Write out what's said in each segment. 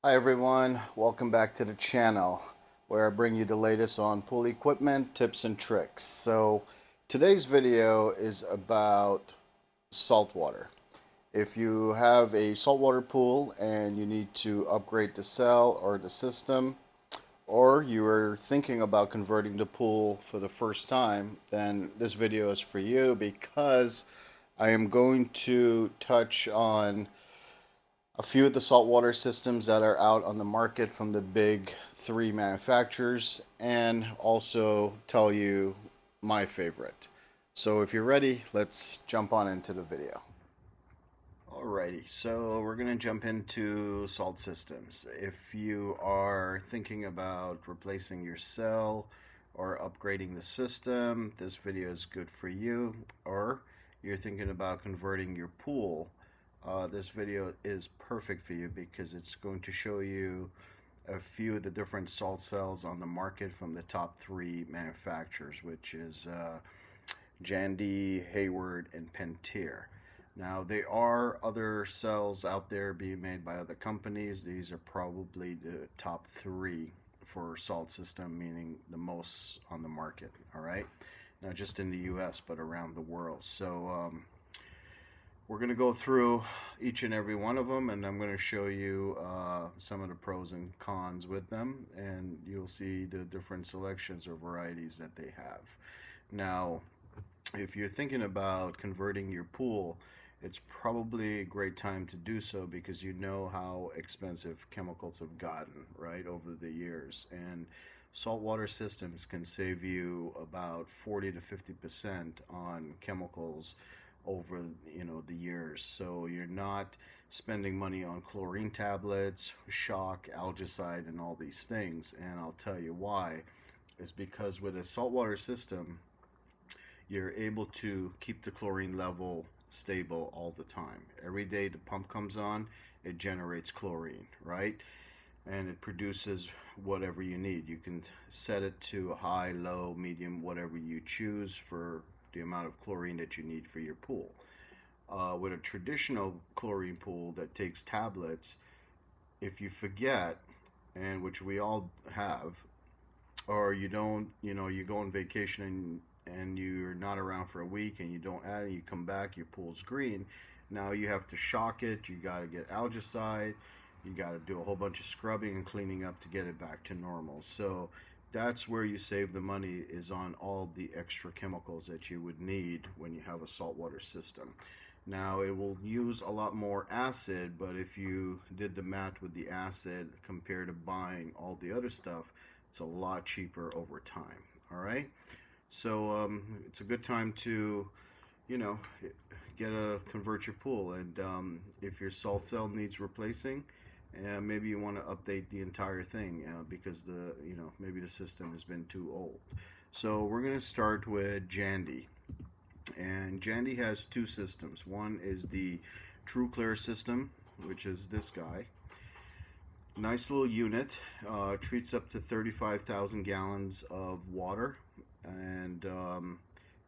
Hi everyone, welcome back to the channel where I bring you the latest on pool equipment, tips and tricks. So today's video is about saltwater. If you have a saltwater pool and you need to upgrade the cell or the system, or you are thinking about converting the pool for the first time, then this video is for you because I am going to touch on a few of the saltwater systems that are out on the market from the big three manufacturers and also tell you my favorite. So if you're ready, let's jump on into the video. Alrighty, so we're going to jump into salt systems. If you are thinking about replacing your cell or upgrading the system, this video is good for you. Or you're thinking about converting your pool, this video is perfect for you because it's going to show you a few of the different salt cells on the market from the top three manufacturers, which is Jandy, Hayward, and Pentair. Now, there are other cells out there being made by other companies. These are probably the top three for salt system, meaning the most on the market, all right? Not just in the US, but around the world. So we're going to go through each and every one of them, and I'm going to show you some of the pros and cons with them, and you'll see the different selections or varieties that they have. Now, if you're thinking about converting your pool, it's probably a great time to do so because you know how expensive chemicals have gotten, right, over the years. And saltwater systems can save you about 40 to 50% on chemicals over the years. So you're not spending money on chlorine tablets, shock, algicide, and all these things. And I'll tell you why. It's because with a saltwater system, you're able to keep the chlorine level stable all the time. Every day the pump comes on, it generates chlorine, right? And it produces whatever you need. You can set it to a high, low, medium, whatever you choose for the amount of chlorine that you need for your pool. With a traditional chlorine pool that takes tablets, if you forget, and which we all have, or you don't, you go on vacation and you're not around for a week and you don't add it, you come back, your pool's green. Now you have to shock it, you got to get algicide, you got to do a whole bunch of scrubbing and cleaning up to get it back to normal. So that's where you save the money, is on all the extra chemicals that you would need when you have a saltwater system. Now it will use a lot more acid, but if you did the math with the acid compared to buying all the other stuff, it's a lot cheaper over time. All right, so it's a good time to, you know, convert your pool, and if your salt cell needs replacing, maybe you want to update the entire thing because maybe the system has been too old. So we're going to start with Jandy, and Jandy has two systems. One is the True Clear system, which is this guy. Nice little unit, treats up to 35,000 gallons of water, and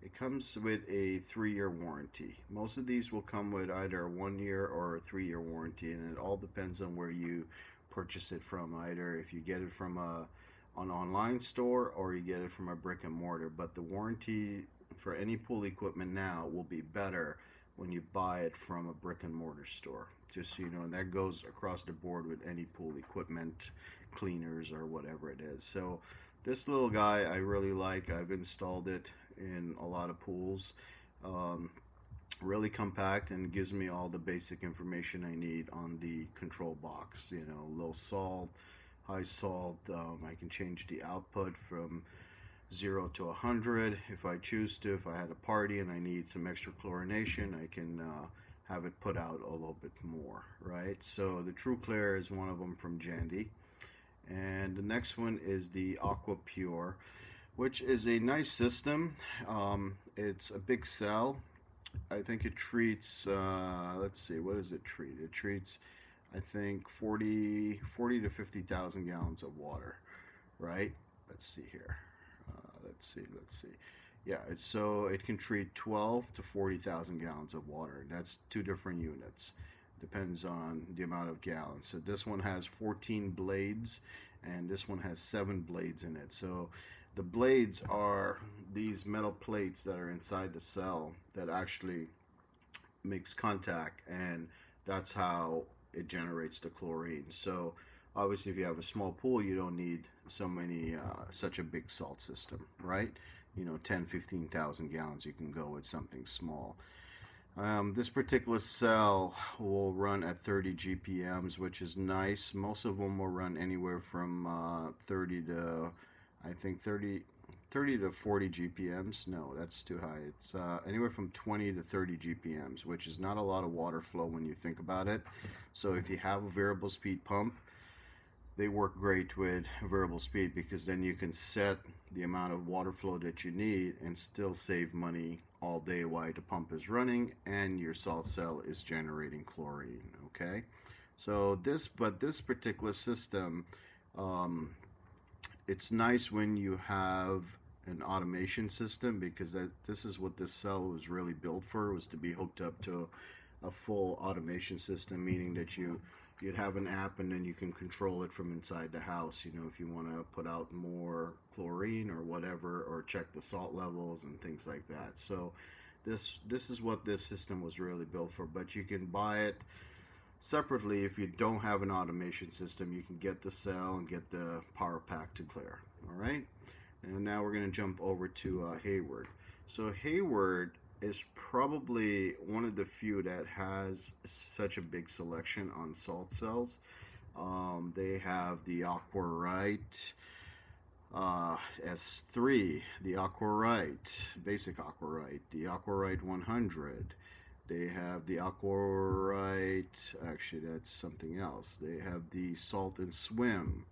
it comes with a 3-year warranty. Most of these will come with either a 1-year or a 3-year warranty, and it all depends on where you purchase it from. Either if you get it from an online store or you get it from a brick and mortar. But the warranty for any pool equipment now will be better when you buy it from a brick and mortar store. Just so you know, and that goes across the board with any pool equipment, cleaners or whatever it is. So this little guy I really like. I've installed it in a lot of pools. Really compact and gives me all the basic information I need on the control box. Low salt, high salt. I can change the output from 0 to 100 if I choose to. If I had a party and I need some extra chlorination, I can have it put out a little bit more, right? So the True Clear is one of them from Jandy. And the next one is the Aqua Pure, which is a nice system. It's a big cell. I think it treats, let's see, what does it treat? It treats, I think, 40 to 50,000 gallons of water, right? Let's see here. Let's see. Yeah, so it can treat 12 to 40,000 gallons of water. That's two different units. depends on the amount of gallons. So this one has 14 blades, and this one has 7 blades in it. So the blades are these metal plates that are inside the cell that actually makes contact, and that's how it generates the chlorine. So obviously if you have a small pool, you don't need such a big salt system, right? 10-15,000 gallons, you can go with something small. This particular cell will run at 30 GPMs, which is nice. Most of them will run anywhere from 30 to, I think 30 to 40 GPMs. No, that's too high. It's anywhere from 20 to 30 GPMs, which is not a lot of water flow when you think about it. So if you have a variable speed pump, they work great with variable speed, because then you can set the amount of water flow that you need and still save money all day while the pump is running and your salt cell is generating chlorine. Okay, so this particular system, it's nice when you have an automation system, because this is what this cell was really built for, was to be hooked up to a full automation system, meaning that you'd have an app and then you can control it from inside the house, if you want to put out more chlorine or whatever, or check the salt levels and things like that. So this is what this system was really built for. But you can buy it separately. If you don't have an automation system, you can get the cell and get the power pack to clear. All right, and now we're going to jump over to Hayward. So Hayward is probably one of the few that has such a big selection on salt cells. They have the Aquarite S3, the Aquarite, basic Aquarite, the Aquarite 100. They have the Aquarite, actually that's something else. They have the Salt and Swim,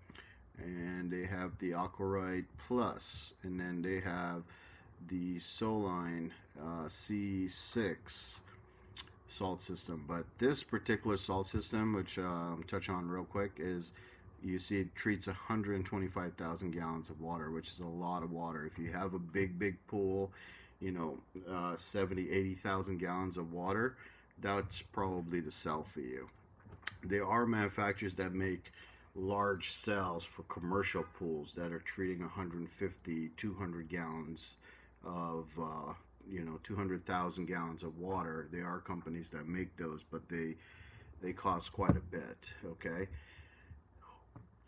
and they have the Aquarite Plus, and then they have the Soline C6 salt system. But this particular salt system, which I'll touch on real quick, is, you see, it treats 125,000 gallons of water, which is a lot of water. If you have a big pool, 70, 80,000 gallons of water, that's probably the cell for you. There are manufacturers that make large cells for commercial pools that are treating 150, 200 gallons of 200,000 gallons of water. There are companies that make those, but they cost quite a bit. Okay,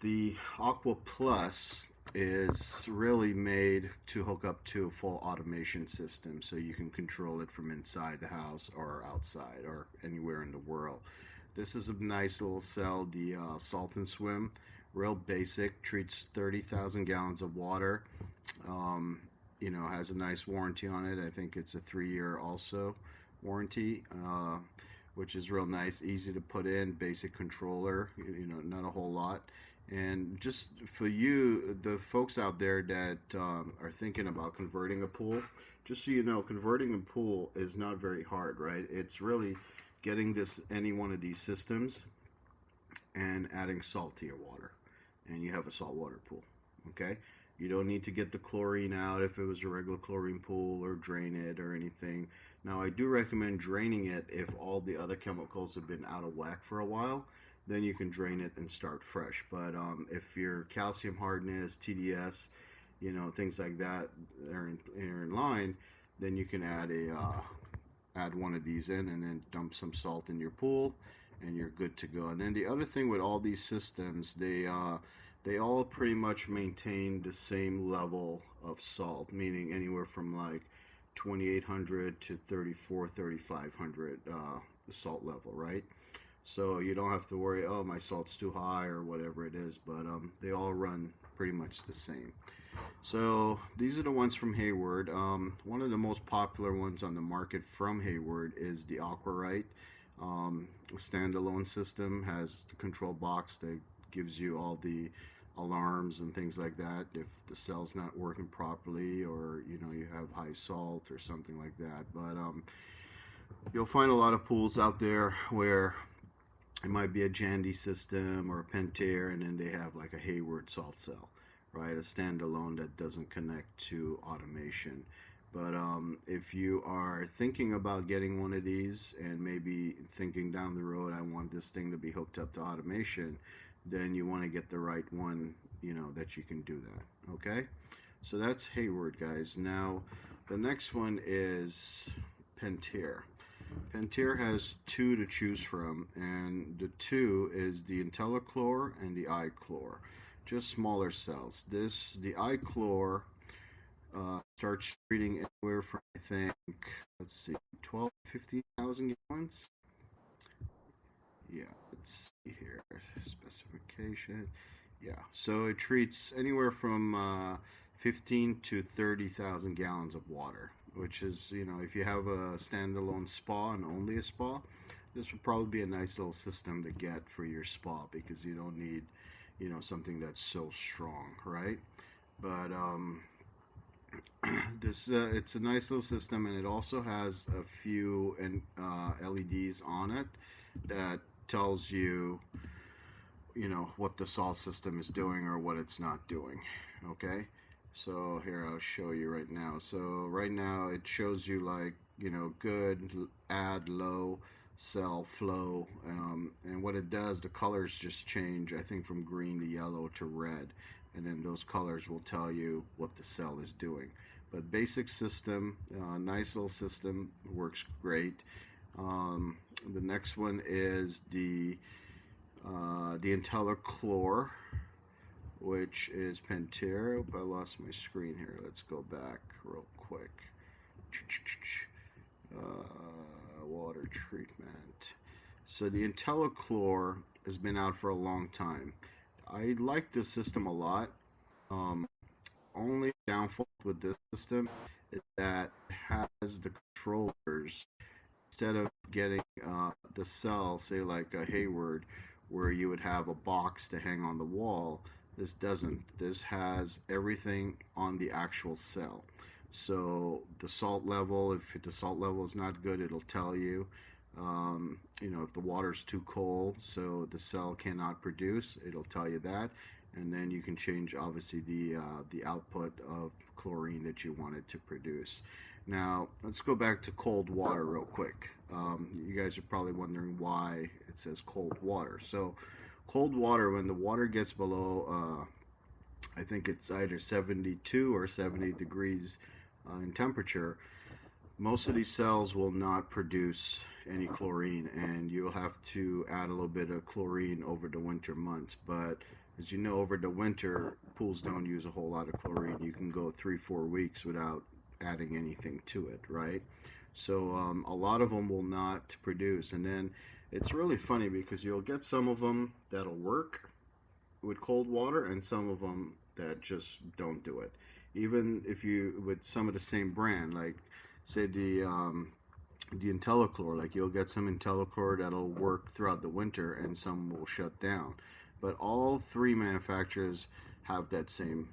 the Aqua Plus is really made to hook up to a full automation system, so you can control it from inside the house or outside or anywhere in the world. This is a nice little cell, the Salt and Swim, real basic, treats 30,000 gallons of water. Has a nice warranty on it. I think it's a 3-year also warranty, which is real nice, easy to put in, basic controller, not a whole lot. And just for you, the folks out there that are thinking about converting a pool, just so you know, converting a pool is not very hard, right? It's really getting any one of these systems and adding salt to your water, and you have a saltwater pool. Okay, you don't need to get the chlorine out if it was a regular chlorine pool, or drain it or anything. Now, I do recommend draining it if all the other chemicals have been out of whack for a while. Then you can drain it and start fresh. But if your calcium hardness, TDS, things like that are in line, then you can add one of these in, and then dump some salt in your pool, and you're good to go. And then the other thing with all these systems, they all pretty much maintain the same level of salt, meaning anywhere from like 2,800 to 3,500 salt level, right? So you don't have to worry, oh, my salt's too high or whatever it is, but they all run pretty much the same. So these are the ones from Hayward. One of the most popular ones on the market from Hayward is the Aquarite. Standalone system, has the control box that gives you all the alarms and things like that if the cell's not working properly, or you have high salt or something like that. But you'll find a lot of pools out there where it might be a Jandy system or a Pentair, and then they have like a Hayward salt cell, right? A standalone that doesn't connect to automation. But if you are thinking about getting one of these and maybe thinking down the road, I want this thing to be hooked up to automation, then you want to get the right one, that you can do that. Okay? So that's Hayward, guys. Now, the next one is Pentair. Pentair has two to choose from, and the two is the IntelliChlor and the iChlor, just smaller cells. The iChlor starts treating anywhere from, I think, let's see, 12, 15,000 gallons. Yeah, let's see here, specification. Yeah, so it treats anywhere from 15 to 30,000 gallons of water, which is, if you have a standalone spa and only a spa, this would probably be a nice little system to get for your spa, because you don't need, something that's so strong, right? But it's a nice little system, and it also has a few LEDs on it that tells you, what the salt system is doing or what it's not doing. Okay, so here I'll show you right now. So right now it shows you like, good, add, low, cell, flow, and what it does, the colors just change, I think, from green to yellow to red, and then those colors will tell you what the cell is doing. But basic system, nice little system, works great. The next one is the IntelliChlor, which is Pentair. I lost my screen here. Let's go back real quick. Water treatment. So the IntelliChlor has been out for a long time. I like this system a lot. Only downfall with this system is that it has the controllers. Instead of getting the cell, say like a Hayward, where you would have a box to hang on the wall, this doesn't. This has everything on the actual cell. So the salt level, if the salt level is not good, it'll tell you. If the water's too cold, so the cell cannot produce, it'll tell you that. And then you can change, obviously, the output of chlorine that you want it to produce. Now, let's go back to cold water real quick. You guys are probably wondering why it says cold water. So cold water, when the water gets below, I think it's either 72 or 70 degrees in temperature, most of these cells will not produce any chlorine, and you'll have to add a little bit of chlorine over the winter months. But as you know, over the winter, pools don't use a whole lot of chlorine. You can go 3-4 weeks without adding anything to it, right? So a lot of them will not produce. And then it's really funny because you'll get some of them that'll work with cold water and some of them that just don't do it. Even if you, with some of the same brand, like say the IntelliChlor, like you'll get some IntelliChlor that'll work throughout the winter and some will shut down. But all three manufacturers have that same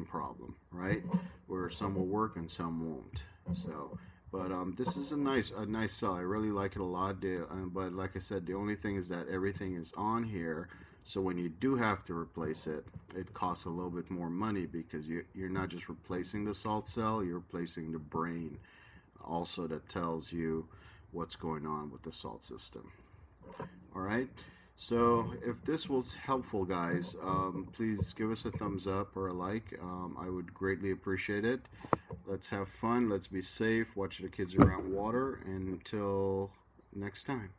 problem, right? Where some will work and some won't. So, but this is a nice cell. I really like it a lot. But like I said, the only thing is that everything is on here. So when you do have to replace it, it costs a little bit more money because you're not just replacing the salt cell, you're replacing the brain also that tells you what's going on with the salt system. All right. So if this was helpful, guys, please give us a thumbs up or a like. I would greatly appreciate it. Let's have fun. Let's be safe. Watch the kids around water. And until next time.